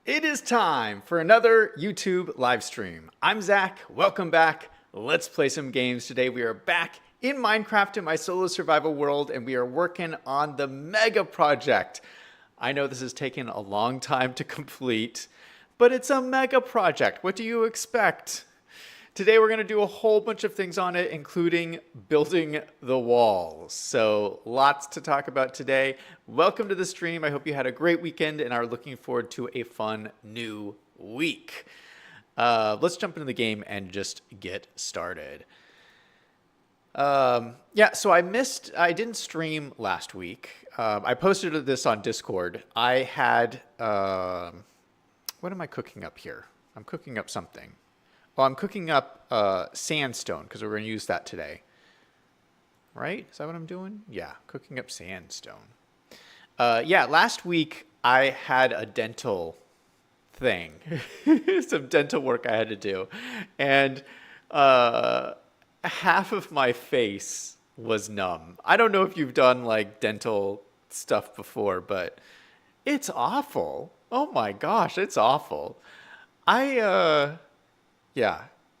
It is time for another YouTube live stream. I'm Zach. Welcome back. Let's play some games. Today we are back in Minecraft in my solo survival world, and we are working on the mega project. I know this has taken a long time to complete, but it's a mega project. What do you expect? Today we're going to do a whole bunch of things on it, including building the walls. So lots to talk about today. Welcome to the stream. I hope you had a great weekend and are looking forward to a fun new week. Let's jump into the game and just get started. So I didn't stream last week. I posted this on Discord. I had, what am I cooking up here? I'm cooking up something. Well, I'm cooking up sandstone because we're going to use that today. Right? Is that what I'm doing? Yeah, cooking up sandstone. Last week I had a dental thing. Some dental work I had to do. And half of my face was numb. I don't know if you've done like dental stuff before, but it's awful. Oh my gosh, it's awful. I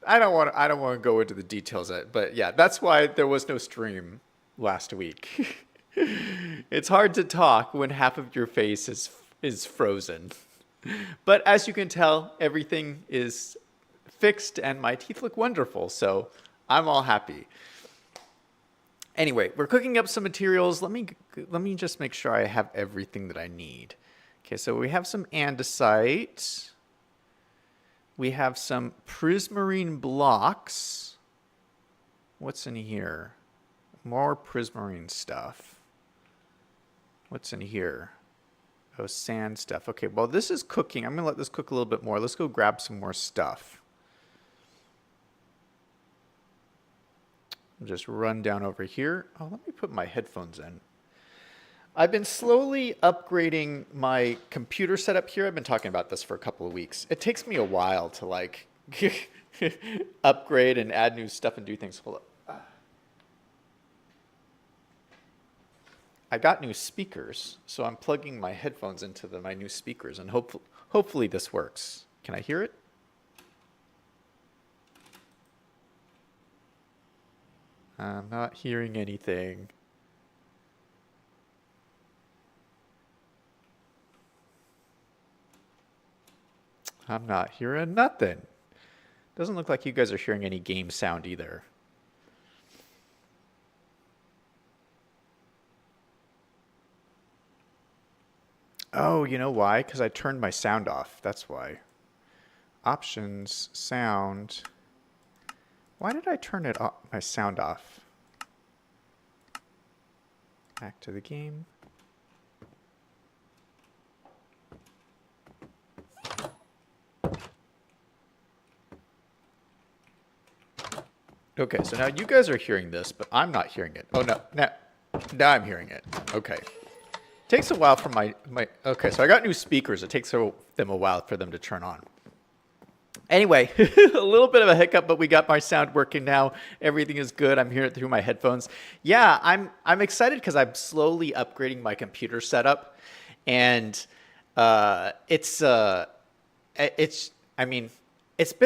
don't want to go into the details of it, but yeah, that's why there was no stream last week. It's hard to talk when half of your face is frozen. But as you can tell, everything is fixed and my teeth look wonderful, so I'm all happy. Anyway, we're cooking up some materials. Let me just make sure I have everything that I need. Okay, so we have some andesite. We have some prismarine blocks. What's in here? More prismarine stuff. What's in here? Oh, sand stuff. Okay, well, this is cooking. I'm going to let this cook a little bit more. Let's go grab some more stuff. I'll just run down over here. Oh, let me put my headphones in. I've been slowly upgrading my computer setup here. I've been talking about this for a couple of weeks. It takes me a while to like upgrade and add new stuff and do things. Hold up. I got new speakers, so I'm plugging my headphones into my new speakers, and hopefully this works. Can I hear it? I'm not hearing anything. I'm not hearing nothing. Doesn't look like you guys are hearing any game sound either. Oh, you know why? Because I turned my sound off. That's why. Options, sound. Why did I turn it off, my sound off? Back to the game. Okay, so now you guys are hearing this, but I'm not hearing it. Oh, no. Now I'm hearing it. Okay. Takes a while for my... Okay, so I got new speakers. It takes them a while for them to turn on. Anyway, a little bit of a hiccup, but we got my sound working now. Everything is good. I'm hearing it through my headphones. Yeah, I'm excited because I'm slowly upgrading my computer setup. And it's been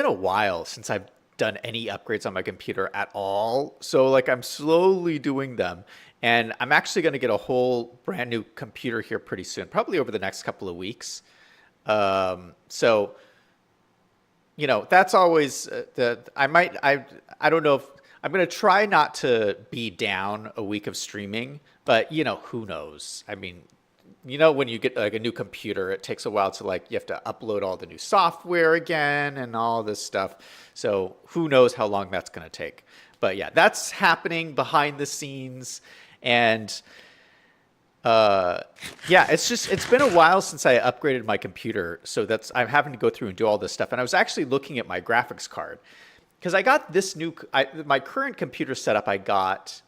a while since I've done any upgrades on my computer at all. So like I'm slowly doing them, and I'm actually going to get a whole brand new computer here pretty soon, probably over the next couple of weeks. So you know, that's always I don't know if I'm going to try not to be down a week of streaming, but you know, who knows? I mean, you know, when you get like a new computer, it takes a while to like, you have to upload all the new software again and all this stuff. So who knows how long that's going to take. But yeah, that's happening behind the scenes. And it's been a while since I upgraded my computer. So I'm having to go through and do all this stuff. And I was actually looking at my graphics card because I got this my current computer setup I got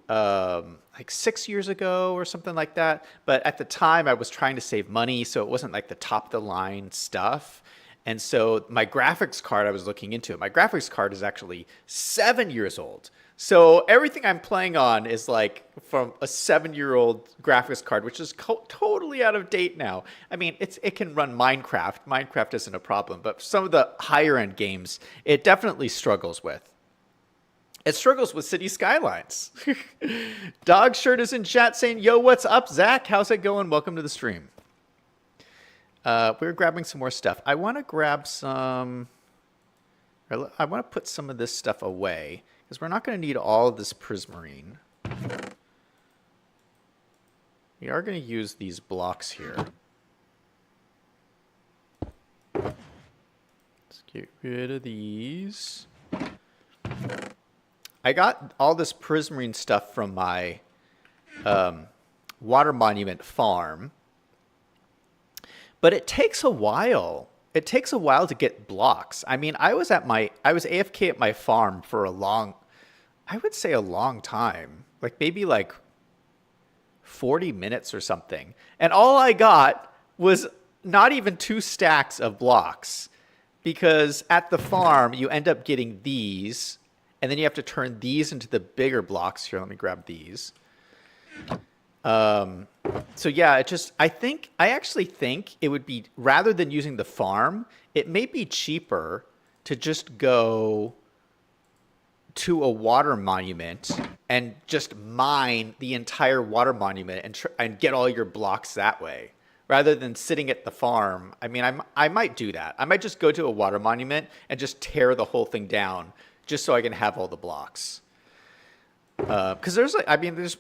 like 6 years ago or something like that. But at the time I was trying to save money, so it wasn't like the top of the line stuff. And so my graphics card I was looking into, my graphics card is actually 7 years old. So everything I'm playing on is like from a 7-year-old graphics card, which is totally out of date now. I mean, it can run Minecraft. Minecraft isn't a problem, but some of the higher end games, it definitely struggles with. It struggles with City Skylines. Dog Shirt is in chat saying, "Yo, what's up, Zach? How's it going? Welcome to the stream." We're grabbing some more stuff. I want to grab some. I want to put some of this stuff away because we're not going to need all of this prismarine. We are going to use these blocks here. Let's get rid of these. I got all this prismarine stuff from my water monument farm. But it takes a while. It takes a while to get blocks. I mean, I was AFK at my farm for I would say a long time. Like maybe like 40 minutes or something. And all I got was not even 2 stacks of blocks. Because at the farm, you end up getting these. And then you have to turn these into the bigger blocks. Here, let me grab these. So yeah, I actually think it would be, rather than using the farm, it may be cheaper to just go to a water monument and just mine the entire water monument and get all your blocks that way, rather than sitting at the farm. I mean, I might do that. I might just go to a water monument and just tear the whole thing down just so I can have all the blocks. Because there's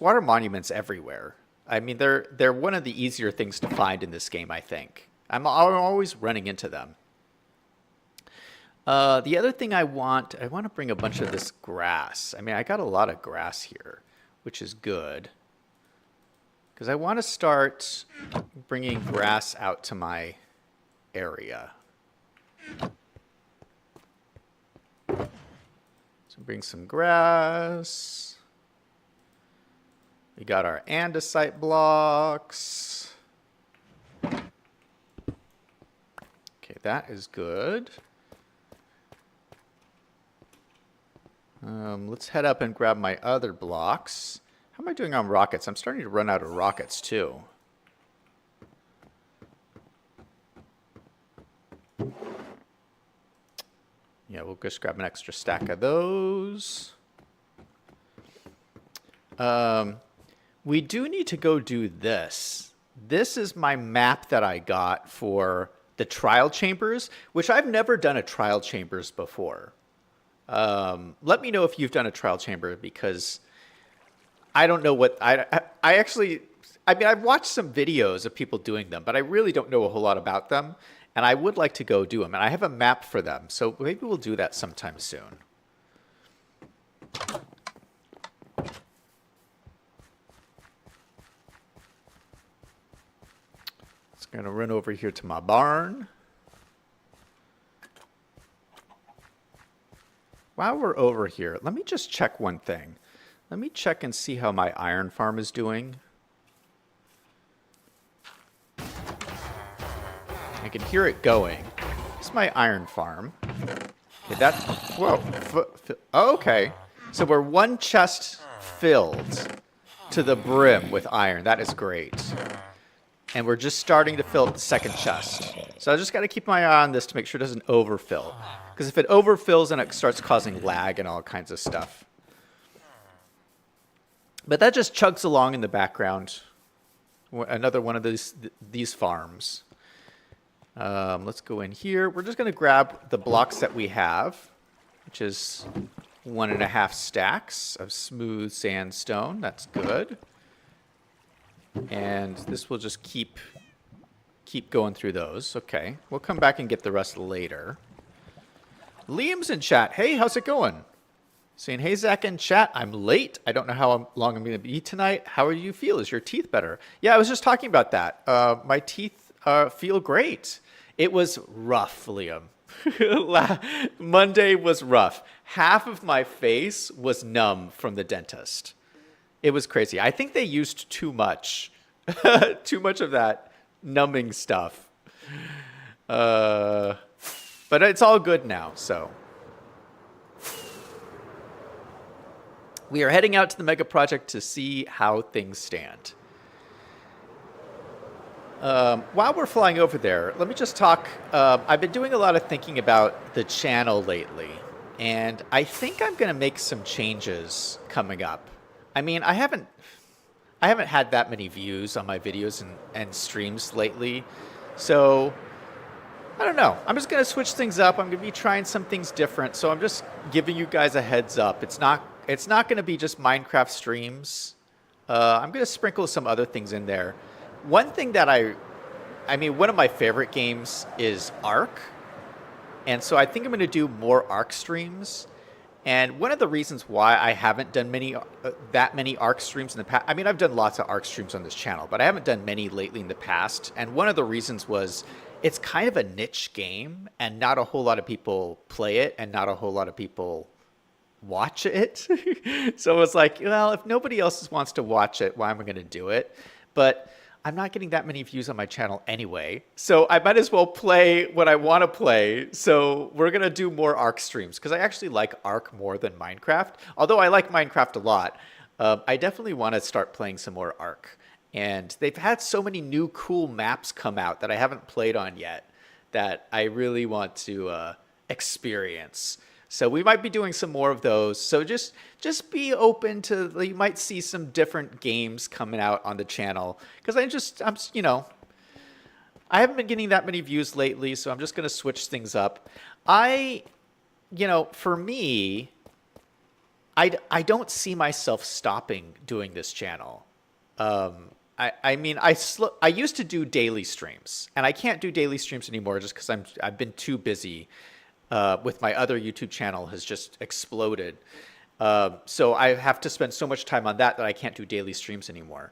water monuments everywhere. I mean, they're one of the easier things to find in this game, I think. I'm always running into them. The other thing I want to bring a bunch of this grass. I mean, I got a lot of grass here, which is good. Because I want to start bringing grass out to my area. So bring some grass. We got our andesite blocks. Okay, that is good. Let's head up and grab my other blocks. How am I doing on rockets? I'm starting to run out of rockets too. Yeah, we'll just grab an extra stack of those. We do need to go do this. This is my map that I got for the trial chambers, which I've never done a trial chambers before. Let me know if you've done a trial chamber, because I don't know what I mean, I've watched some videos of people doing them, but I really don't know a whole lot about them, and I would like to go do them, and I have a map for them, so maybe we'll do that sometime soon. I'm going to run over here to my barn. While we're over here, let me just check one thing. Let me check and see how my iron farm is doing. I can hear it going. This is my iron farm. Okay, whoa. Oh, okay. So we're 1 chest filled to the brim with iron. That is great. And we're just starting to fill up the 2nd chest. So I just got to keep my eye on this to make sure it doesn't overfill. Because if it overfills, then it starts causing lag and all kinds of stuff. But that just chugs along in the background. Another one of these farms. Let's go in here. We're just going to grab the blocks that we have, which is 1.5 stacks of smooth sandstone. That's good. And this will just keep going through those. Okay, we'll come back and get the rest later. Liam's in chat. Hey, how's it going? Saying, hey, Zach in chat. I'm late. I don't know how long I'm going to be tonight. How do you feel? Is your teeth better? Yeah, I was just talking about that. My teeth feel great. It was rough, Liam. Monday was rough. Half of my face was numb from the dentist. It was crazy. I think they used too much. Too much of that numbing stuff. But it's all good now, so. We are heading out to the mega project to see how things stand. While we're flying over there, let me just talk. I've been doing a lot of thinking about the channel lately, and I think I'm going to make some changes coming up. I mean, I haven't had that many views on my videos and streams lately, so I don't know. I'm just going to switch things up. I'm going to be trying some things different, so I'm just giving you guys a heads up. It's not going to be just Minecraft streams. I'm going to sprinkle some other things in there. One thing that one of my favorite games is Ark. And so I think I'm going to do more Ark streams. And one of the reasons why I haven't done that many Ark streams in the past, I've done lots of Ark streams on this channel, but I haven't done many lately in the past. And one of the reasons was it's kind of a niche game and not a whole lot of people play it and not a whole lot of people watch it. So it was like, well, if nobody else wants to watch it, why am I going to do it? But I'm not getting that many views on my channel anyway, so I might as well play what I want to play. So we're going to do more Ark streams, because I actually like Ark more than Minecraft. Although I like Minecraft a lot, I definitely want to start playing some more Ark. And they've had so many new cool maps come out that I haven't played on yet that I really want to experience. So we might be doing some more of those. So just be open to, you might see some different games coming out on the channel, because I haven't been getting that many views lately, so I'm just going to switch things up. For me, I don't see myself stopping doing this channel. I used to do daily streams, and I can't do daily streams anymore just because I've been too busy. With my other YouTube channel has just exploded. So I have to spend so much time on that I can't do daily streams anymore.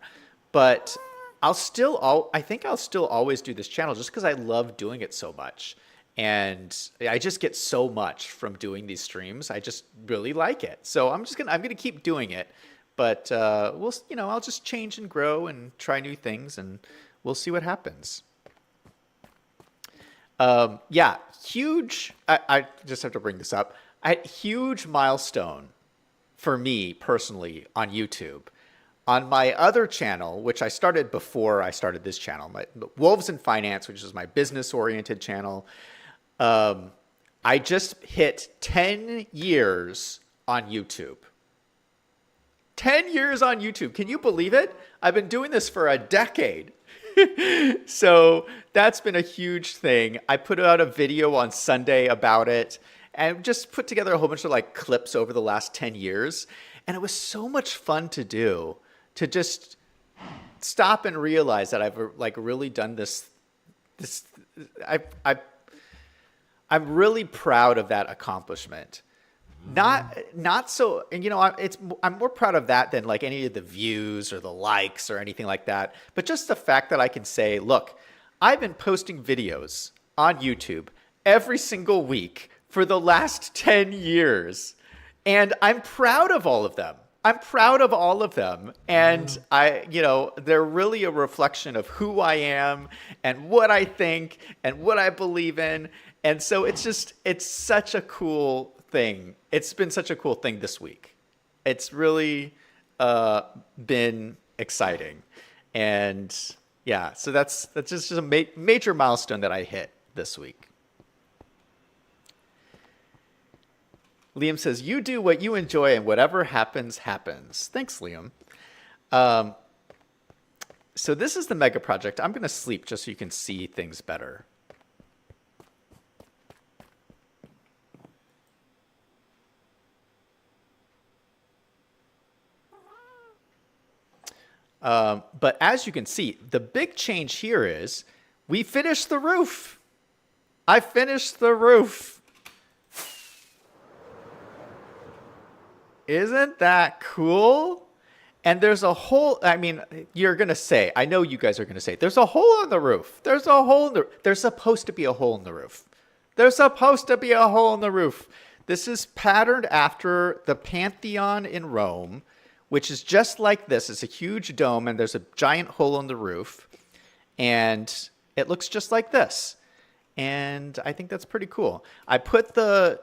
But I think I'll still always do this channel just because I love doing it so much. And I just get so much from doing these streams. I just really like it. So I'm gonna keep doing it. But I'll just change and grow and try new things, and we'll see what happens. Huge. I just have to bring this up. Huge milestone for me personally on YouTube. On my other channel, which I started before I started this channel, my Wolves in Finance, which is my business-oriented channel, I just hit 10 years on YouTube. 10 years on YouTube. Can you believe it? I've been doing this for a decade. So that's been a huge thing. I put out a video on Sunday about it and just put together a whole bunch of clips over the last 10 years. And it was so much fun to do, to just stop and realize that I've really done this. I'm really proud of that accomplishment. Not so, and I'm more proud of that than any of the views or the likes or anything like that. But just the fact that I can say, look, I've been posting videos on YouTube every single week for the last 10 years, and I'm proud of all of them. And they're really a reflection of who I am and what I think and what I believe in. And so it's such a cool thing. It's been such a cool thing this week. It's really been exciting. And yeah, so that's just a major milestone that I hit this week. Liam says, you do what you enjoy and whatever happens, happens. Thanks, Liam. So this is the mega project. I'm going to sleep just so you can see things better. But as you can see, the big change here is we finished the roof. I finished the roof. Isn't that cool? And there's a hole. You're going to say, I know you guys are going to say, there's a hole in the roof. There's supposed to be a hole in the roof. There's supposed to be a hole in the roof. This is patterned after the Pantheon in Rome, which is just like this. It's a huge dome, and there's a giant hole in the roof. And it looks just like this. And I think that's pretty cool. I put the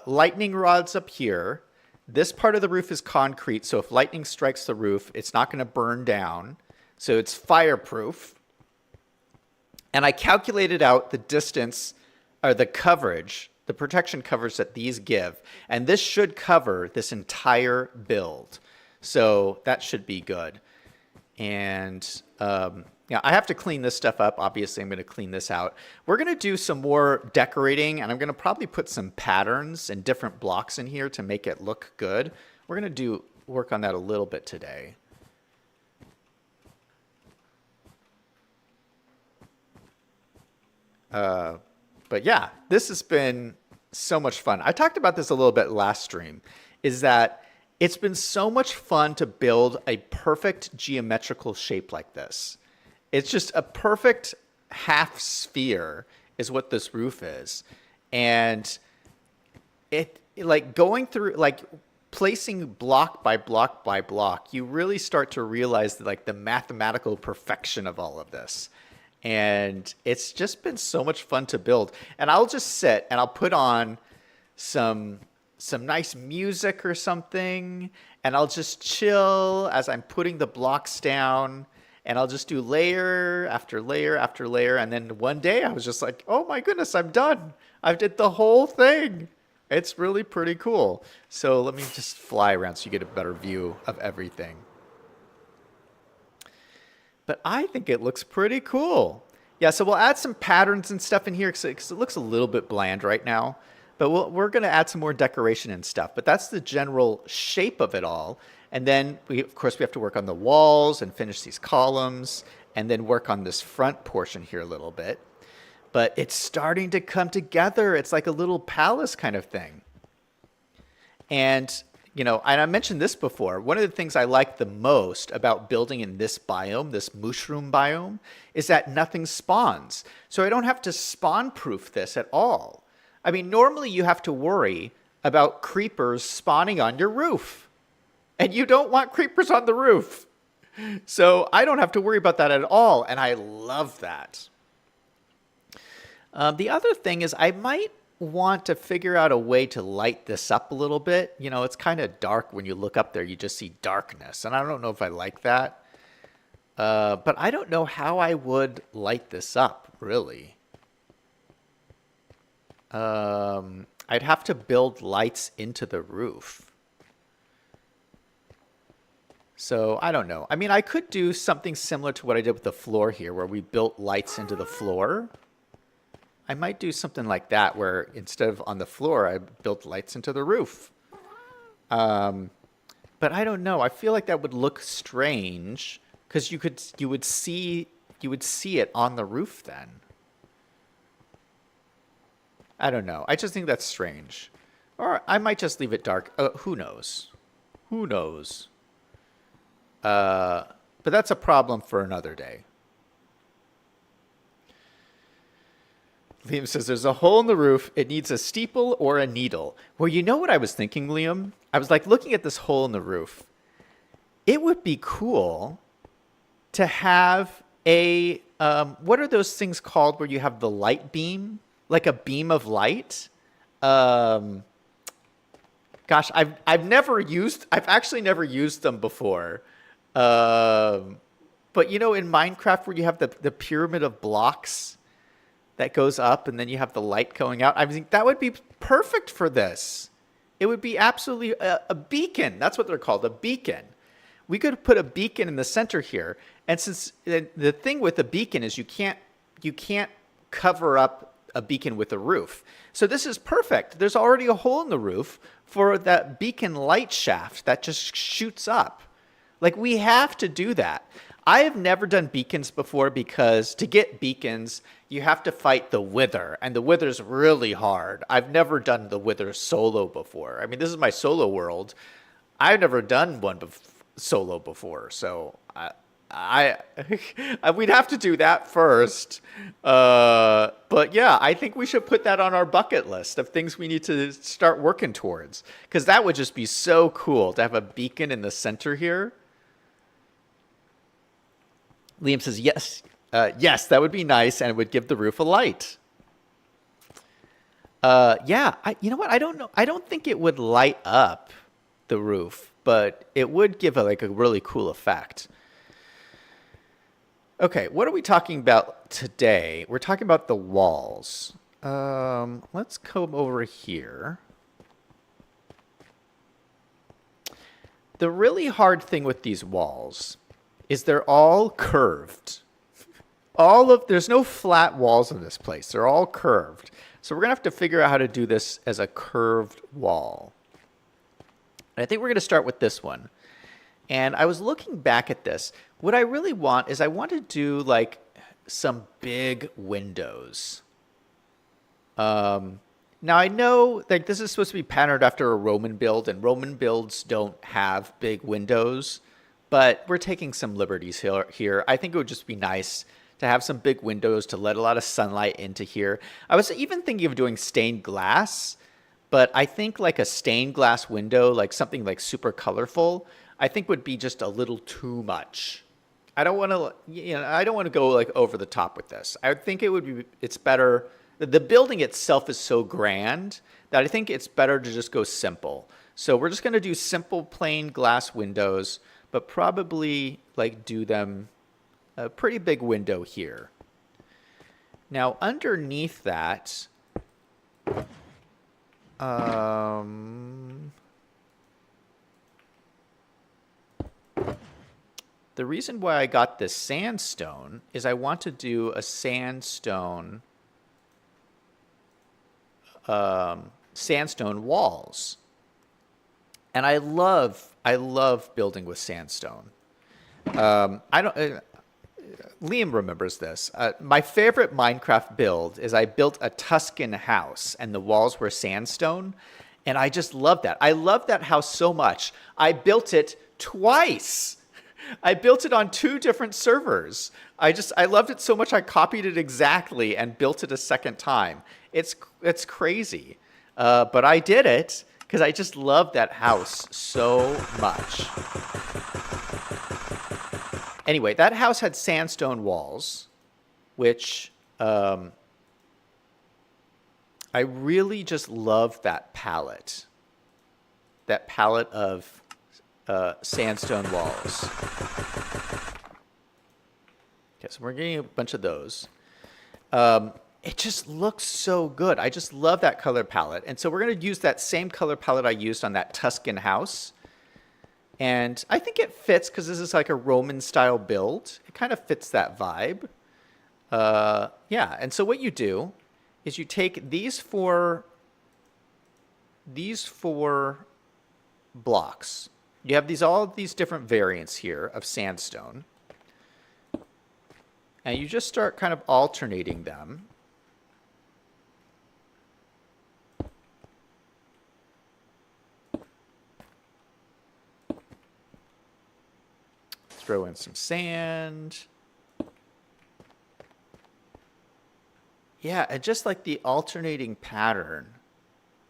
lightning rods up here. this part of the roof is concrete, so if lightning strikes the roof, it's not going to burn down. So it's fireproof. And I calculated out the distance or the coverage, the protection coverage that these give. And this should cover this entire build. So that should be good. And yeah, I have to clean this stuff up. Obviously, I'm going to clean this out. We're going to do some more decorating, and I'm going to probably put some patterns and different blocks in here to make it look good. We're going to work on that a little bit today. But yeah, this has been so much fun. I talked about this a little bit last stream, is that it's been so much fun to build a perfect geometrical shape like this. It's just a perfect half sphere is what this roof is. And it like going through, like placing block by block by block, you really start to realize like the mathematical perfection of all of this. And it's just been so much fun to build. And I'll just sit and I'll put on some nice music or something, and I'll just chill as I'm putting the blocks down, and I'll just do layer after layer after layer. And then one day I was just like, oh my goodness, I'm done. I did the whole thing. It's really pretty cool. So let me just fly around so you get a better view of everything. But I think it looks pretty cool. Yeah, so we'll add some patterns and stuff in here because it looks a little bit bland right now. But we're going to add some more decoration and stuff. But that's the general shape of it all. And then, of course, we have to work on the walls and finish these columns. And then work on this front portion here a little bit. But it's starting to come together. It's like a little palace kind of thing. And, you know, and I mentioned this before. One of the things I like the most about building in this biome, this mushroom biome, is that nothing spawns. So I don't have to spawn-proof this at all. I mean, normally you have to worry about creepers spawning on your roof. And you don't want creepers on the roof. So I don't have to worry about that at all. And I love that. The other thing is I might want to figure out a way to light this up a little bit. You know, it's kind of dark when you look up there. You just see darkness. And I don't know if I like that. But I don't know how I would light this up, really. I'd have to build lights into the roof. So I don't know. I mean, I could do something similar to what I did with the floor here, where we built lights into the floor. I might do something like that, where instead of on the floor, I built lights into the roof. But I don't know. I feel like that would look strange because you would see it on the roof then. I don't know. I just think that's strange. Or I might just leave it dark. Who knows? Who knows? But that's a problem for another day. Liam says, there's a hole in the roof. It needs a steeple or a needle. Well, you know what I was thinking, Liam? I was like looking at this hole in the roof. It would be cool to have a, what are those things called where you have the light beam? Like a beam of light. Gosh, I've actually never used them before. But you know, in Minecraft where you have the pyramid of blocks that goes up and then you have the light going out. I think that would be perfect for this. It would be absolutely a beacon. That's what they're called, a beacon. We could put a beacon in the center here. And since the thing with a beacon is you can't cover up a beacon with a roof. So this is perfect. There's already a hole in the roof for that beacon light shaft that just shoots up. Like, we have to do that. I have never done beacons before because to get beacons, you have to fight the Wither, and the Wither's really hard. I've never done the Wither solo before. I mean, this is my solo world. I've never done one solo before, so we'd have to do that first. But yeah, I think we should put that on our bucket list of things we need to start working towards, because that would just be so cool to have a beacon in the center here. Liam says, yes, yes, that would be nice, and it would give the roof a light. Yeah, you know what? I don't know. I don't think it would light up the roof, but it would give a, like a really cool effect. Okay, what are we talking about today? We're talking about the walls. Let's come over here. The really hard thing with these walls is they're all curved. There's no flat walls in this place. They're all curved. So we're gonna have to figure out how to do this as a curved wall. And I think we're gonna start with this one. And I was looking back at this. What I really want is I want to do like some big windows. Now I know like this is supposed to be patterned after a Roman build, and Roman builds don't have big windows, but we're taking some liberties here. I think it would just be nice to have some big windows to let a lot of sunlight into here. I was even thinking of doing stained glass, but I think like a stained glass window, like something like super colorful, I think would be just a little too much. I don't want to, I don't want to go like over the top with this. I think it's better. The building itself is so grand that I think it's better to just go simple. So we're just going to do simple plain glass windows, but probably like do them a pretty big window here. Now underneath that, the reason why I got this sandstone is I want to do a sandstone walls. And I love building with sandstone. Liam remembers this. My favorite Minecraft build is I built a Tuscan house and the walls were sandstone. And I just love that. I love that house so much. I built it twice. I built it on 2 different servers. I loved it so much I copied it exactly and built it a second time. It's crazy. But I did it because I just love that house so much. Anyway, that house had sandstone walls, which I really just love that palette. That palette of sandstone walls. Okay, so we're getting a bunch of those. It just looks so good. I just love that color palette. And so we're going to use that same color palette I used on that Tuscan house. And I think it fits because this is like a Roman style build. It kind of fits that vibe. Yeah, and so what you do is you take these four blocks. You have all of these different variants here of sandstone. And you just start kind of alternating them. Throw in some sand. Yeah, and just like the alternating pattern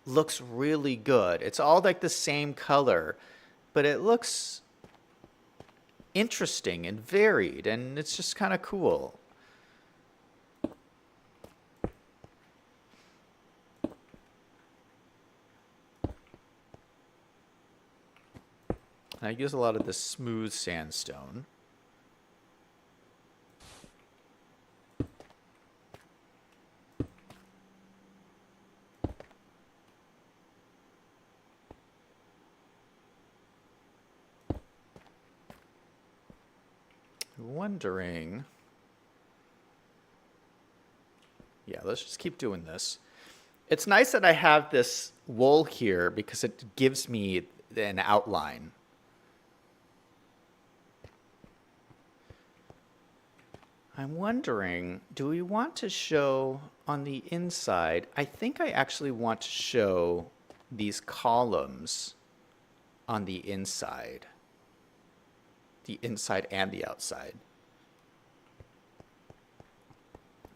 looks really good. It's all like the same color, but it looks interesting and varied, and it's just kind of cool. I use a lot of the smooth sandstone. Wondering. Yeah, let's just keep doing this. It's nice that I have this wool here because it gives me an outline. I'm wondering, do we want to show on the inside? I think I actually want to show these columns on the inside and the outside.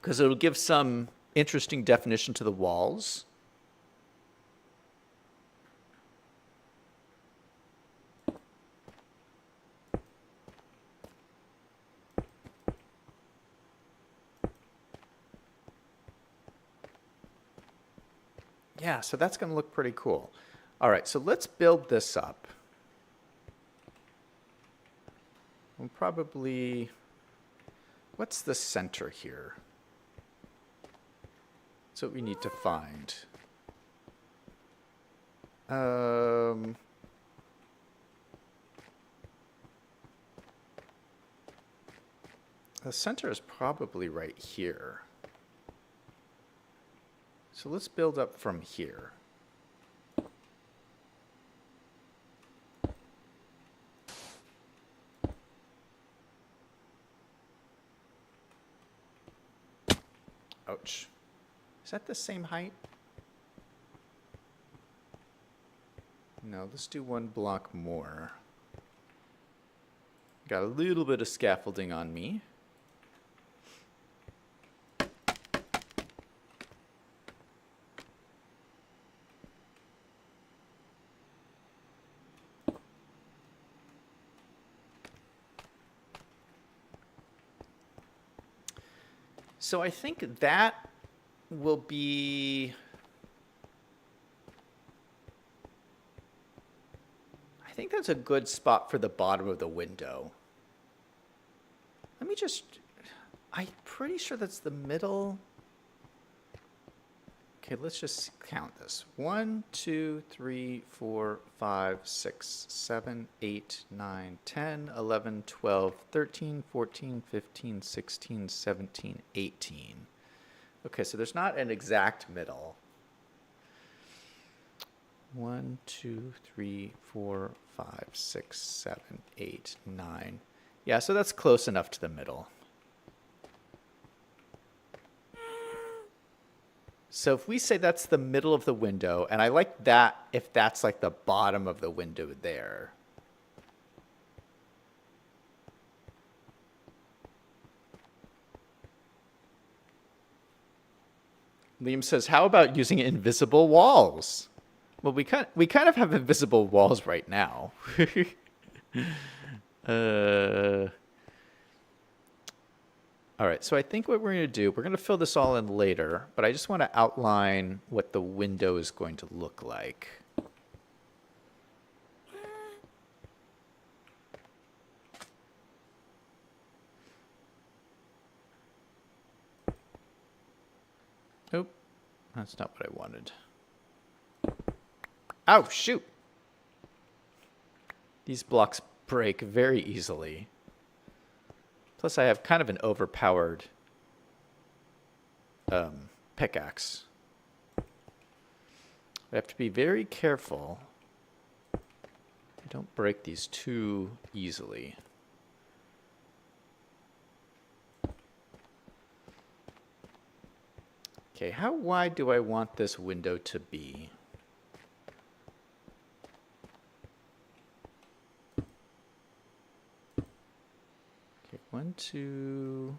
Because it'll give some interesting definition to the walls. Yeah, so that's going to look pretty cool. All right, so let's build this up. We'll probably, what's the center here? That's what we need to find. The center is probably right here. So let's build up from here. Ouch. Is that the same height? No, let's do one block more. Got a little bit of scaffolding on me. So I think that will be, I think that's a good spot for the bottom of the window. Let me just, I'm pretty sure that's the middle. Okay, let's just count this. 1, 2, 3, 4, 5, 6, 7, 8, 9, 10, 11, 12, 13, 14, 15, 16, 17, 18. Okay, so there's not an exact middle. 1, 2, 3, 4, 5, 6, 7, 8, 9. Yeah, so that's close enough to the middle. So if we say that's the middle of the window, and I like that if that's like the bottom of the window there. Liam says, how about using invisible walls? Well, we kind of have invisible walls right now. All right, so I think what we're going to do, we're going to fill this all in later, but I just want to outline what the window is going to look like. Nope, that's not what I wanted. Oh, shoot! These blocks break very easily. Plus, I have kind of an overpowered pickaxe. I have to be very careful. I don't break these too easily. Okay, how wide do I want this window to be? Okay, 1, 2.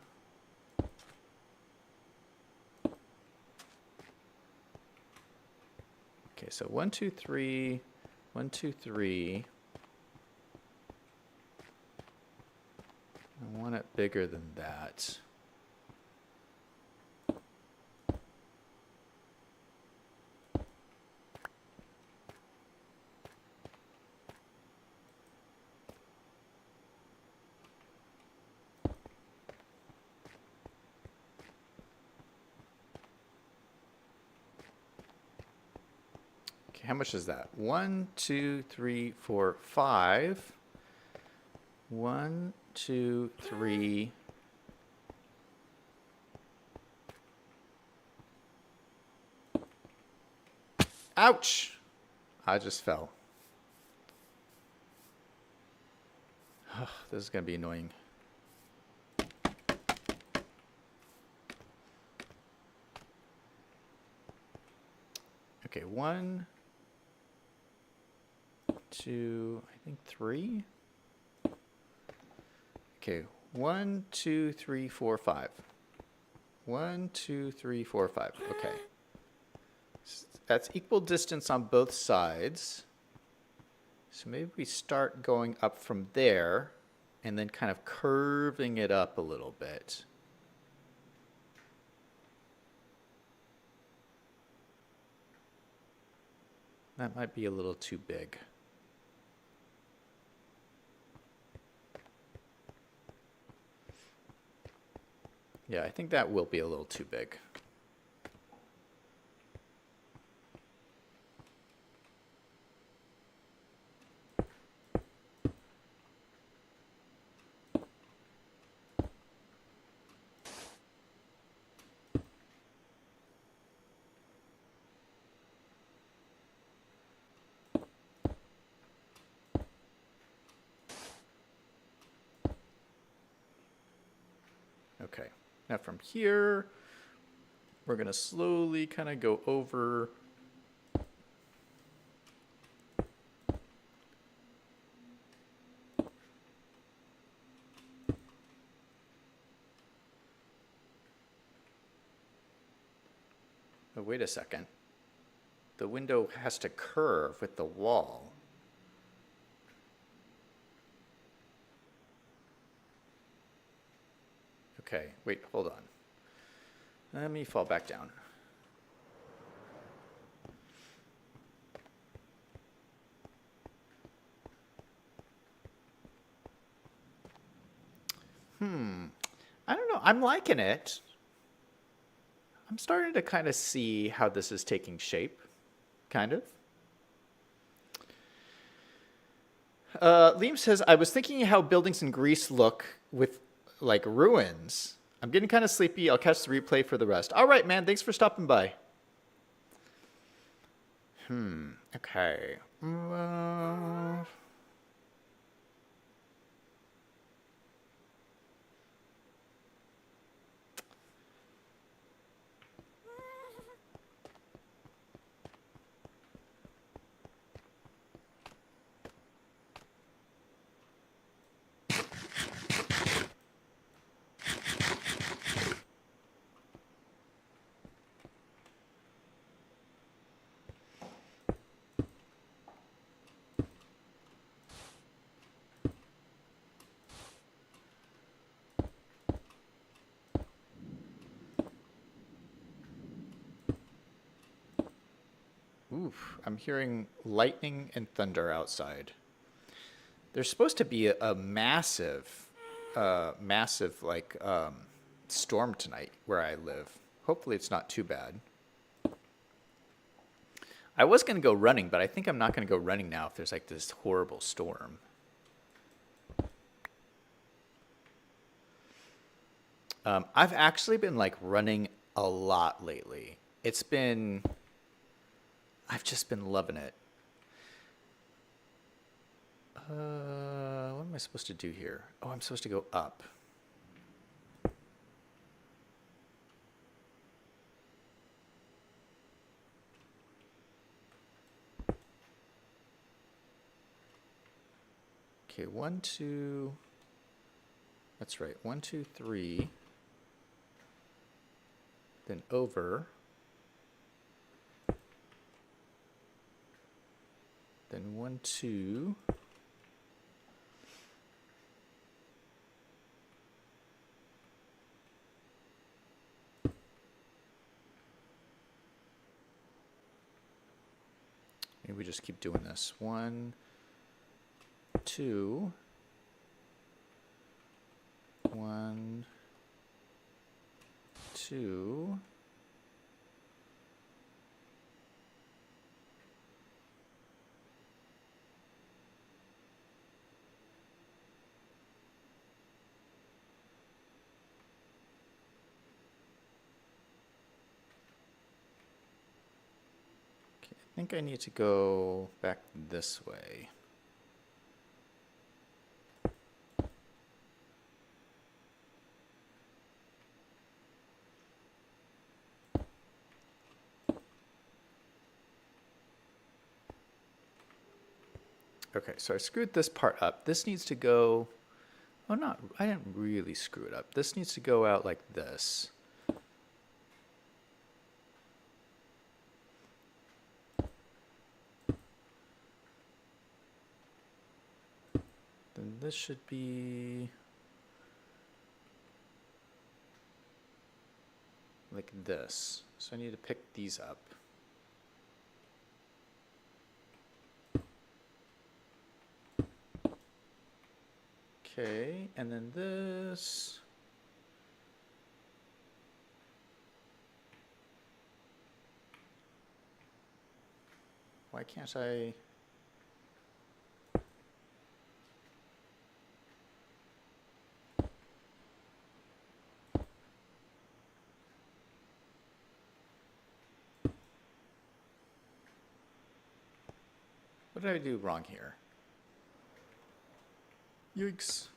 Okay, so 1, 2, 3, 1, 2, 3. I want it bigger than that. How much is that? 1, 2, 3, 4, 5. 1, 2, 3. Ouch! I just fell. Oh, this is going to be annoying. Okay, 1, 2, I think 3. Okay, 1, 2, 3, 4, 5. 1, 2, 3, 4, 5. Okay. That's equal distance on both sides. So maybe we start going up from there and then kind of curving it up a little bit. That might be a little too big. Yeah, I think that will be a little too big. Okay, now from here, we're going to slowly kind of go over. Oh, wait a second. The window has to curve with the wall. Okay, wait, hold on. Let me fall back down. I don't know. I'm liking it. I'm starting to kind of see how this is taking shape. Kind of. Liam says, I was thinking how buildings in Greece look with like ruins. I'm getting kind of sleepy. I'll catch the replay for the rest. All right, man. Thanks for stopping by. Okay. Oof, I'm hearing lightning and thunder outside. There's supposed to be a massive, storm tonight where I live. Hopefully it's not too bad. I was going to go running, but I think I'm not going to go running now if there's like this horrible storm. I've actually been like running a lot lately. I've just been loving it. What am I supposed to do here? Oh, I'm supposed to go up. Okay, 1, 2. That's right. 1, 2, 3. Then over. Then 1, 2. Maybe we just keep doing this. 1, 2. 1, 2. I think I need to go back this way. Okay, so I screwed this part up. This needs to go, oh, I didn't really screw it up. This needs to go out like this. Then this should be like this. So I need to pick these up. and then this. Why can't I? What did I do wrong here? Yikes.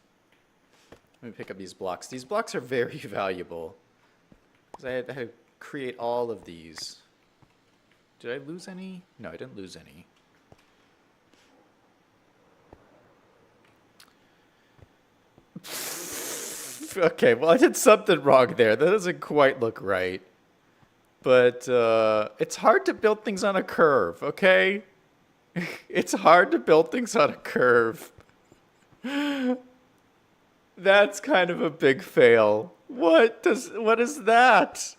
Let me pick up these blocks. These blocks are very valuable. Because I had to create all of these. Did I lose any? No, I didn't lose any. Okay, well, I did something wrong there. That doesn't quite look right. But it's hard to build things on a curve, okay? It's hard to build things on a curve. That's kind of a big fail. What is that?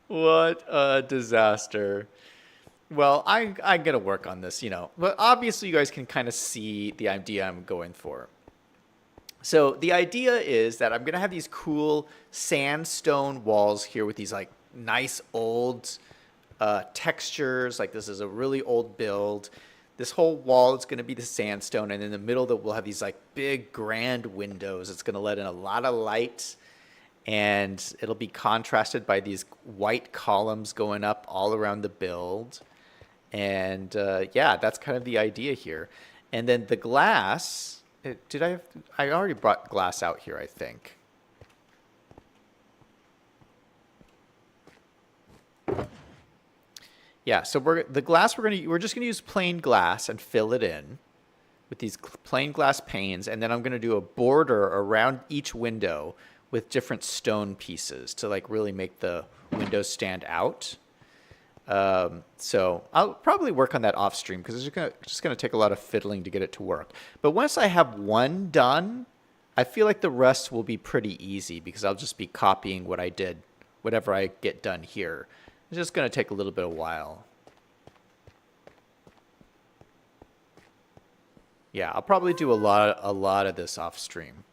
What a disaster. Well, I'm gonna work on this, you know. But obviously you guys can kind of see the idea I'm going for. So the idea is that I'm gonna have these cool sandstone walls here with these like nice old textures. Like this is a really old build. This whole wall is going to be the sandstone, and in the middle that we'll have these like big grand windows. It's going to let in a lot of light, and it'll be contrasted by these white columns going up all around the build. And yeah, that's kind of the idea here. And then the glass, I already brought glass out here, I think. Yeah, so we're just gonna use plain glass and fill it in with these plain glass panes, and then I'm gonna do a border around each window with different stone pieces to like really make the windows stand out. So I'll probably work on that off stream because it's just gonna take a lot of fiddling to get it to work. But once I have one done, I feel like the rest will be pretty easy because I'll just be copying what I did, whatever I get done here. It's just going to take a little bit of while. Yeah, I'll probably do a lot of this off stream.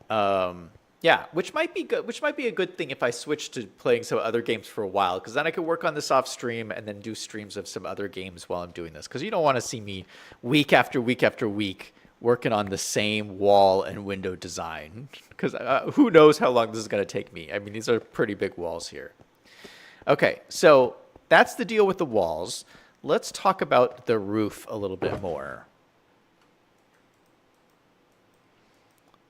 Yeah, which might be good. Which might be a good thing if I switch to playing some other games for a while, because then I could work on this off stream and then do streams of some other games while I'm doing this. Because you don't want to see me week after week after week working on the same wall and window design, because who knows how long this is going to take me. I mean, these are pretty big walls here. Okay, so that's the deal with the walls. Let's talk about the roof a little bit more.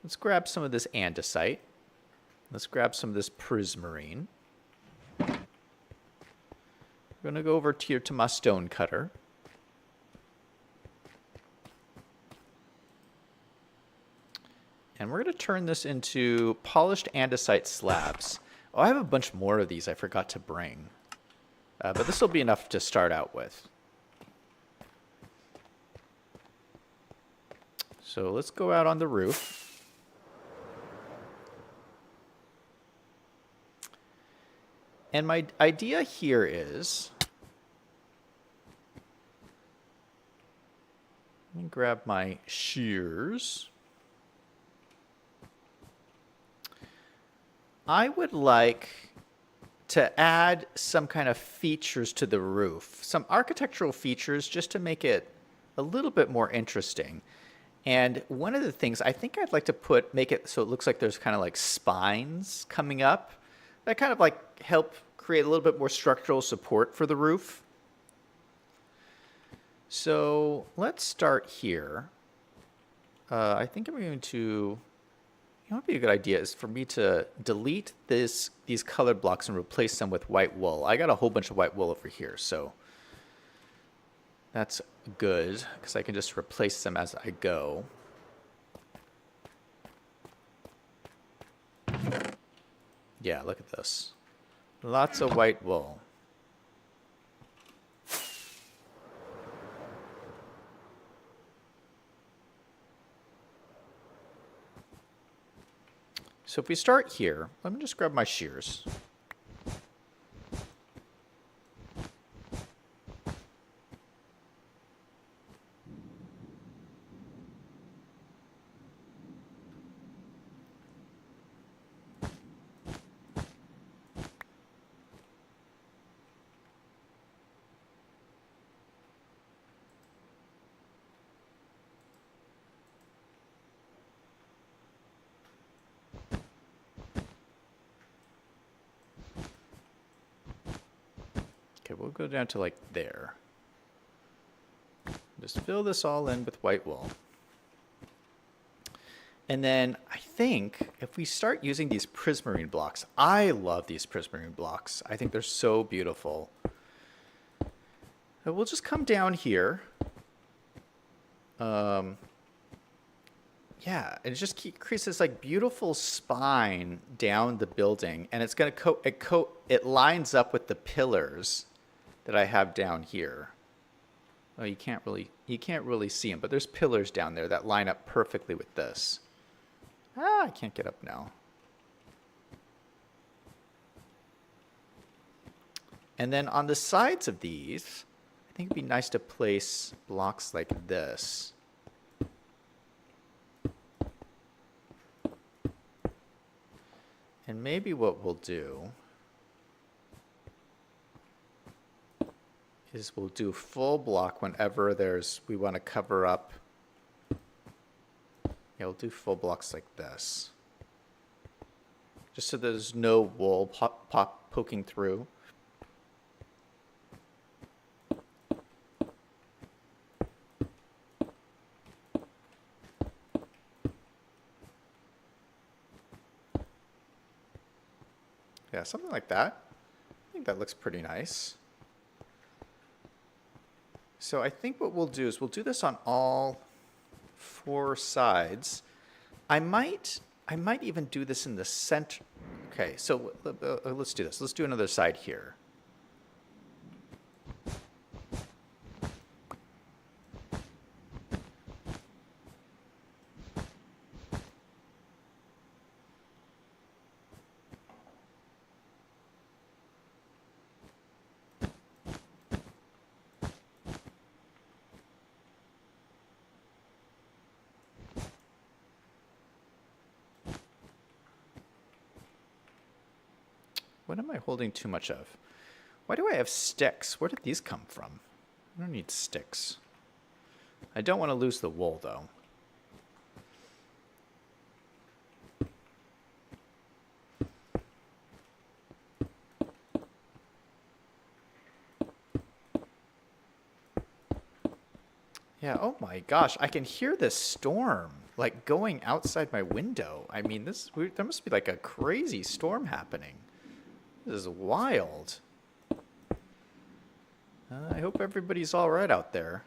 Let's grab some of this andesite. Let's grab some of this prismarine. I'm going to go over here to my stone cutter. And we're going to turn this into polished andesite slabs. Oh, I have a bunch more of these I forgot to bring. But this will be enough to start out with. So let's go out on the roof. And my idea here is, let me grab my shears. I would like to add some kind of features to the roof, some architectural features just to make it a little bit more interesting. And one of the things I think I'd like to make it so it looks like there's kind of like spines coming up that kind of like help create a little bit more structural support for the roof. So let's start here. I think I'm going to, what would be a good idea is for me to delete these colored blocks and replace them with white wool. I got a whole bunch of white wool over here, so that's good because I can just replace them as I go. Yeah, look at this. Lots of white wool. So if we start here, let me just grab my shears. go down to like there. Just fill this all in with white wool. And then I think if we start using these prismarine blocks, I love these prismarine blocks. I think they're so beautiful. So we'll just come down here. Yeah, and it just creates this like beautiful spine down the building, and it's gonna it lines up with the pillars that I have down here. Oh, you can't really see them, but there's pillars down there that line up perfectly with this. I can't get up now. And then on the sides of these, I think it'd be nice to place blocks like this. And maybe what we'll do is we'll do full block whenever we want to cover up. Yeah, we'll do full blocks like this. Just so there's no wool poking through. Yeah, something like that. I think that looks pretty nice. So I think what we'll do is we'll do this on all 4 sides. I might even do this in the center. Okay, so let's do this. Let's do another side here. What am I holding too much of? Why do I have sticks? Where did these come from? I don't need sticks. I don't want to lose the wool, though. Yeah, oh my gosh, I can hear this storm, like, going outside my window. I mean, there must be, like, a crazy storm happening. This is wild. I hope everybody's all right out there.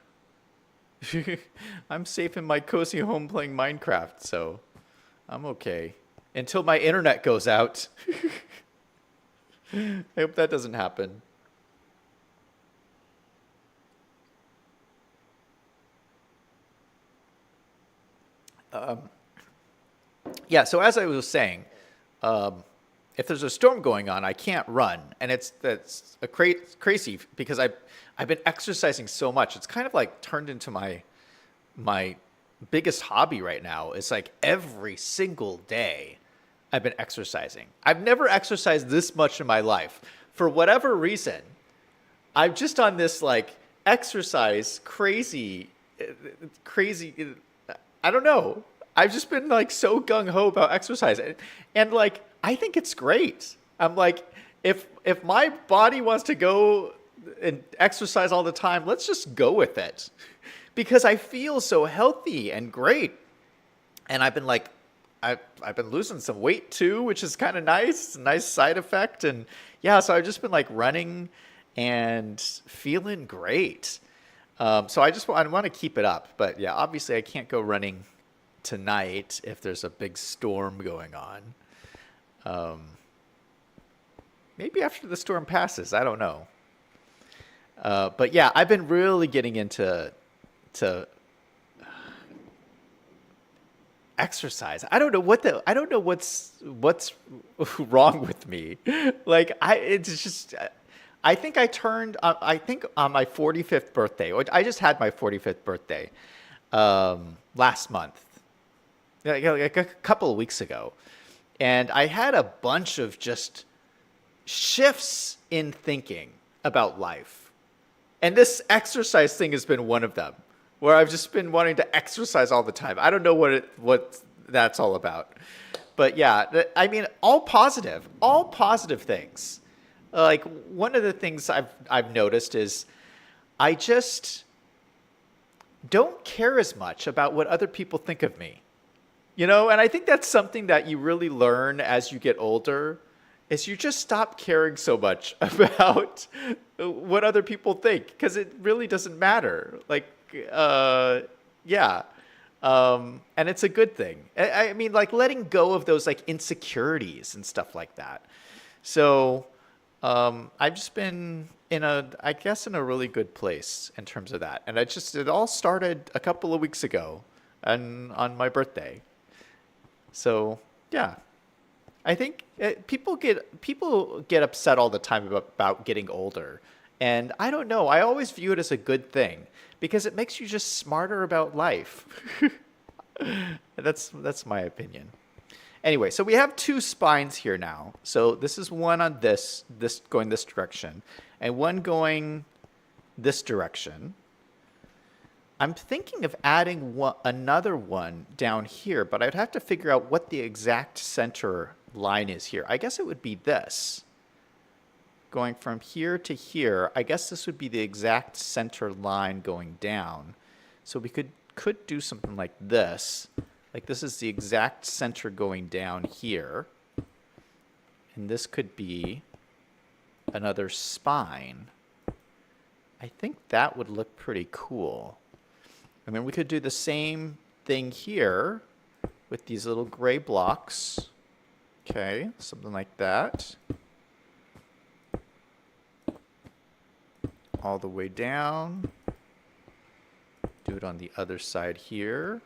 I'm safe in my cozy home playing Minecraft, so I'm okay. Until my internet goes out. I hope that doesn't happen. Yeah, so as I was saying, if there's a storm going on, I can't run, and that's crazy because I've been exercising so much. It's kind of like turned into my biggest hobby right now. It's like every single day I've been exercising. I've never exercised this much in my life. For whatever reason, I'm just on this like exercise crazy. I don't know. I've just been like so gung-ho about exercise, and like I think it's great. I'm like, if my body wants to go and exercise all the time, let's just go with it, because I feel so healthy and great. And I've been like, I've been losing some weight too, which is kind of nice. It's a nice side effect. And yeah, so I've just been like running and feeling great. So I want to keep it up, but yeah, obviously I can't go running tonight if there's a big storm going on. Maybe after the storm passes, I don't know. But yeah, I've been really getting into exercise. I don't know what's wrong with me. Like I think I think on my 45th birthday, I just had my 45th birthday last month, like a couple of weeks ago. And I had a bunch of just shifts in thinking about life. And this exercise thing has been one of them, where I've just been wanting to exercise all the time. I don't know what that's all about. But yeah, I mean, all positive things. Like one of the things I've noticed is I just don't care as much about what other people think of me. You know, and I think that's something that you really learn as you get older is you just stop caring so much about what other people think because it really doesn't matter. Like, uh, yeah. And it's a good thing. I mean, like letting go of those like insecurities and stuff like that. So, I've just been in I guess, in a really good place in terms of that. And it all started a couple of weeks ago and on my birthday. So, yeah, I think people get upset all the time about getting older. And I don't know, I always view it as a good thing because it makes you just smarter about life. That's my opinion. Anyway, so we have two spines here now. So this is one on this going this direction, and one going this direction. I'm thinking of adding another one down here, but I'd have to figure out what the exact center line is here. I guess it would be this. Going from here to here, I guess this would be the exact center line going down. So we could do something like this. Like this is the exact center going down here. And this could be another spine. I think that would look pretty cool. And then we could do the same thing here with these little gray blocks. Okay, something like that. All the way down. Do it on the other side here.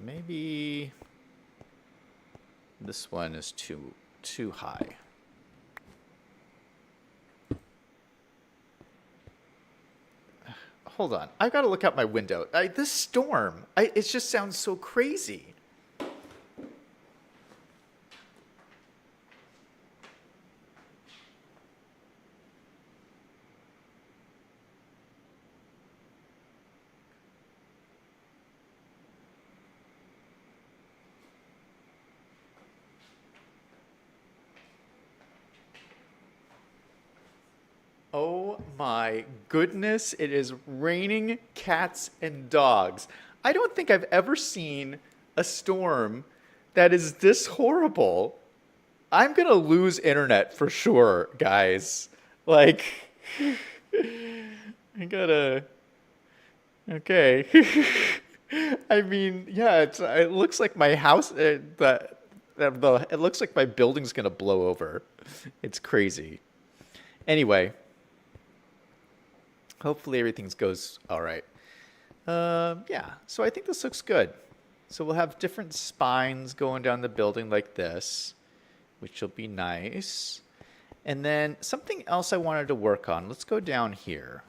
Maybe this one is too high. Hold on, I've got to look out my window. This storm, it just sounds so crazy. Oh my goodness, it is raining cats and dogs. I don't think I've ever seen a storm that is this horrible. I'm gonna lose internet for sure, guys. Like, I gotta. Okay. I mean, yeah, it looks like my house. It looks like my building's gonna blow over. It's crazy. Anyway. Hopefully everything goes all right. Yeah, so I think this looks good. So we'll have different spines going down the building like this, which will be nice. And then something else I wanted to work on. Let's go down here.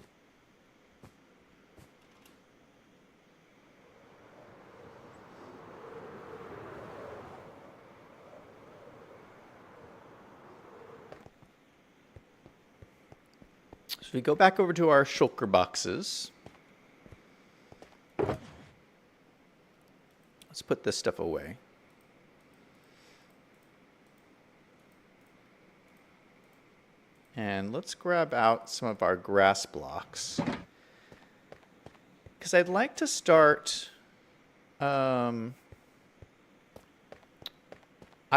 So we go back over to our shulker boxes. Let's put this stuff away. And let's grab out some of our grass blocks. Because I'd like to start... I'd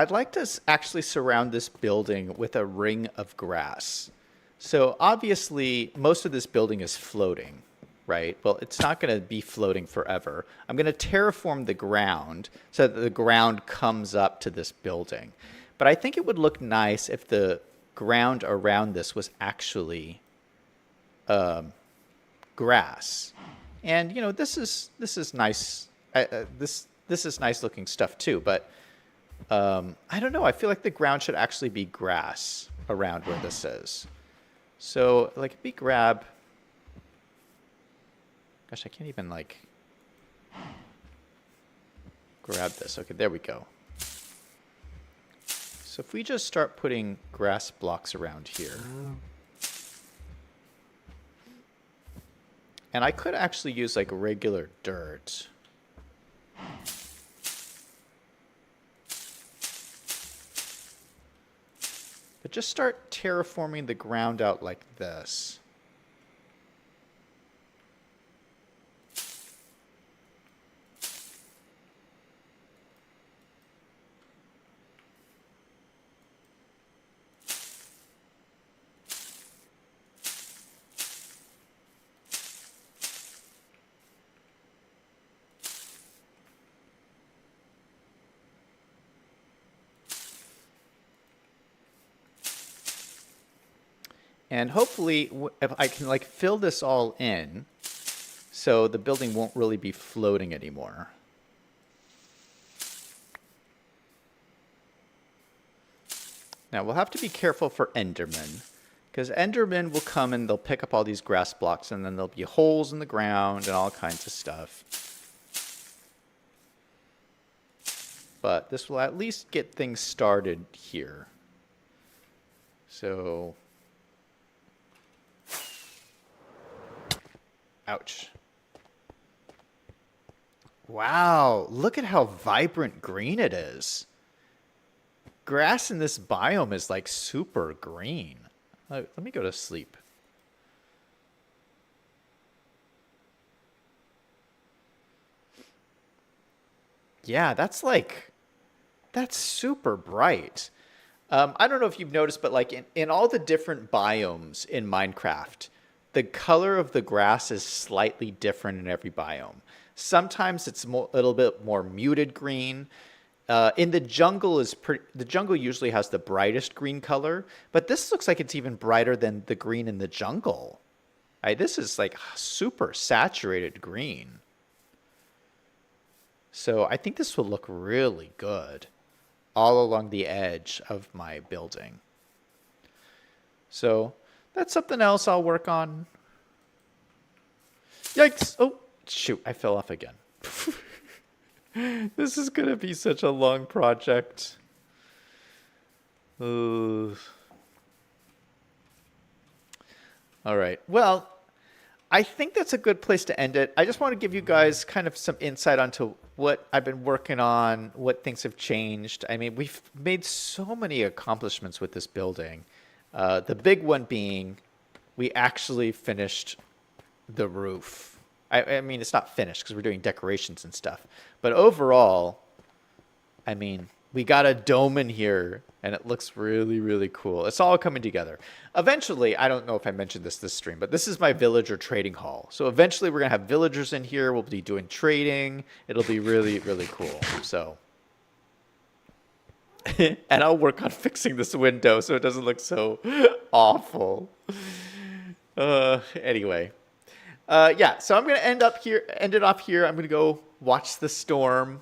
like to actually surround this building with a ring of grass. So obviously, most of this building is floating, right? Well, it's not going to be floating forever. I'm going to terraform the ground so that the ground comes up to this building. But I think it would look nice if the ground around this was actually grass. And you know, this is nice. This is nice looking stuff too. But I don't know. I feel like the ground should actually be grass around where this is. So, like, if we grab... Gosh, I can't even, like, grab this. Okay, there we go. So if we just start putting grass blocks around here. And I could actually use like regular dirt. But just start terraforming the ground out like this. And hopefully, if I can like fill this all in, so the building won't really be floating anymore. Now we'll have to be careful for Endermen, because Endermen will come and they'll pick up all these grass blocks, and then there'll be holes in the ground and all kinds of stuff. But this will at least get things started here. So... ouch. Wow, look at how vibrant green it is. Grass in this biome is like super green. Let me go to sleep. Yeah, that's super bright. I don't know if you've noticed, but like in all the different biomes in Minecraft, the color of the grass is slightly different in every biome. Sometimes it's a little bit more muted green. In the jungle the jungle usually has the brightest green color, but this looks like it's even brighter than the green in the jungle. This is like super saturated green. So I think this will look really good all along the edge of my building. So that's something else I'll work on. Yikes! Oh, shoot, I fell off again. This is going to be such a long project. All right, well, I think that's a good place to end it. I just want to give you guys kind of some insight onto what I've been working on, what things have changed. I mean, we've made so many accomplishments with this building. The big one being we actually finished the roof. I mean, it's not finished because we're doing decorations and stuff. But overall, I mean, we got a dome in here, and it looks really, really cool. It's all coming together. Eventually, I don't know if I mentioned this stream, but this is my villager trading hall. So eventually, we're going to have villagers in here. We'll be doing trading. It'll be really, really cool. So, and I'll work on fixing this window so it doesn't look so awful. Anyway. Yeah, so I'm going to end it off here. I'm going to go watch the storm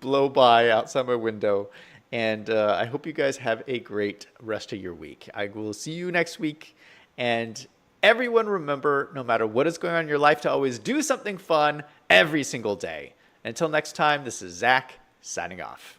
blow by outside my window. And I hope you guys have a great rest of your week. I will see you next week. And everyone remember, no matter what is going on in your life, to always do something fun every single day. Until next time, this is Zach signing off.